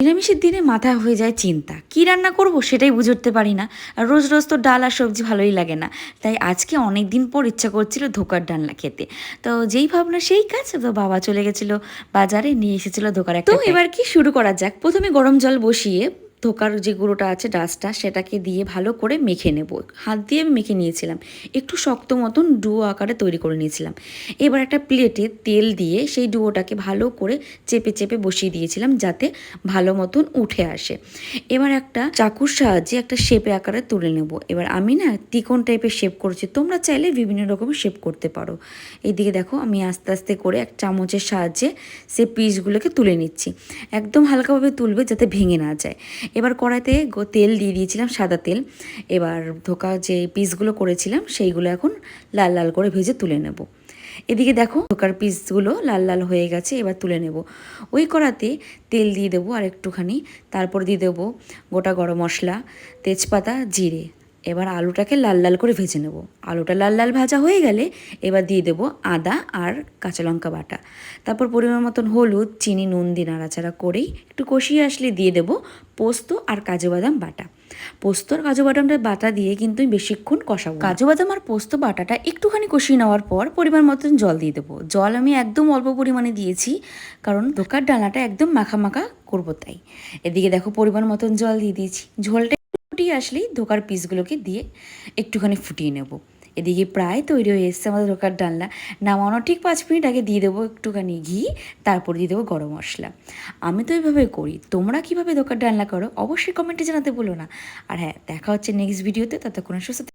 নিরামিষের দিনে মাথা হয়ে যায় চিন্তা, কি রান্না করব সেটাই বুঝে উঠতে পারি না। আর রোজ রোজ তো ডাল আর সবজি ভালোই লাগে না। তাই আজকে অনেক দিন পর ইচ্ছা করছিল ধোকার ডালনা খেতে। তো যেই ভাবনা সেই কাজ, তো বাবা চলে গেছিলো বাজারে, নিয়ে এসেছিল ধোকার একটা। তো এবার কি শুরু করা যাক। প্রথমে গরম জল বসিয়ে ধোকার যে গুঁড়োটা আছে, ডাস্টটা, সেটাকে দিয়ে ভালো করে মেখে নেব। হাত দিয়ে আমি মেখে নিয়েছিলাম, একটু শক্ত মতন ডুয়ো আকারে তৈরি করে নিয়েছিলাম। এবার একটা প্লেটে তেল দিয়ে সেই ডুয়োটাকে ভালো করে চেপে চেপে বসিয়ে দিয়েছিলাম, যাতে ভালো মতন উঠে আসে। এবার একটা চাকুর সাহায্যে একটা শেপে আকারে তুলে নেব। এবার আমি না ত্রিকোণ টাইপের শেপ করছি, তোমরা চাইলে বিভিন্ন রকমের শেপ করতে পারো। এইদিকে দেখো আমি আস্তে আস্তে করে এক চামচের সাহায্যে সে পিসগুলোকে তুলে নিচ্ছি। একদম হালকাভাবে তুলবে যাতে ভেঙে না যায়। এবার কড়াইতে তেল দিয়ে দিয়েছিলাম, সাদা তেল। এবার ধোকা যে পিসগুলো করেছিলাম সেইগুলো এখন লাল লাল করে ভেজে তুলে নেব। এদিকে দেখো ধোকার পিসগুলো লাল লাল হয়ে গেছে, এবার তুলে নেব। ওই কড়াতে তেল দিয়ে দেবো আর একটুখানি, তারপর দিয়ে দেবো গোটা গরম মশলা, তেজপাতা, জিরে। এবার আলুটাকে লাল লাল করে ভেজে নেব। আলুটা লাল লাল ভাজা হয়ে গেলে এবার দিয়ে দেবো আদা আর কাঁচা লঙ্কা বাটা। তারপর পরিমাণ মতন হলুদ, চিনি, নুন দিয়ে নাড়াচাড়া করেই একটু কষিয়ে আসলে দিয়ে দেবো পোস্ত আর কাজু বাদাম বাটা। পোস্ত আর কাজু বাদামটা বাটা দিয়ে কিন্তু আমি বেশিক্ষণ কষাবো। কাজু বাদাম আর পোস্ত বাটাটা একটুখানি কষিয়ে নেওয়ার পর পরিমাণ মতন জল দিয়ে দেবো। জল আমি একদম অল্প পরিমাণে দিয়েছি, কারণ ধোকার ডালনাটা একদম মাখা মাখা করবো তাই। এদিকে দেখো পরিমাণ মতন জল দিয়ে দিয়েছি। ঝোলটা ফুটিয়ে আসলেই ধোকার পিসগুলোকে দিয়ে একটুখানি ফুটিয়ে নেব। এদিকে প্রায় তৈরি হয়ে এসছে আমাদের ধোকার ডালনা। নামানোর ঠিক 5 মিনিট আগে দিয়ে দেবো একটুখানি ঘি, তারপর দিয়ে দেবো গরম মশলা। আমি তো এইভাবে করি, তোমরা কীভাবে ধোকার ডালনা করো অবশ্যই কমেন্টে জানাতে বলো না। আর হ্যাঁ, দেখা হচ্ছে নেক্সট ভিডিওতে। ততক্ষণ সুস্থ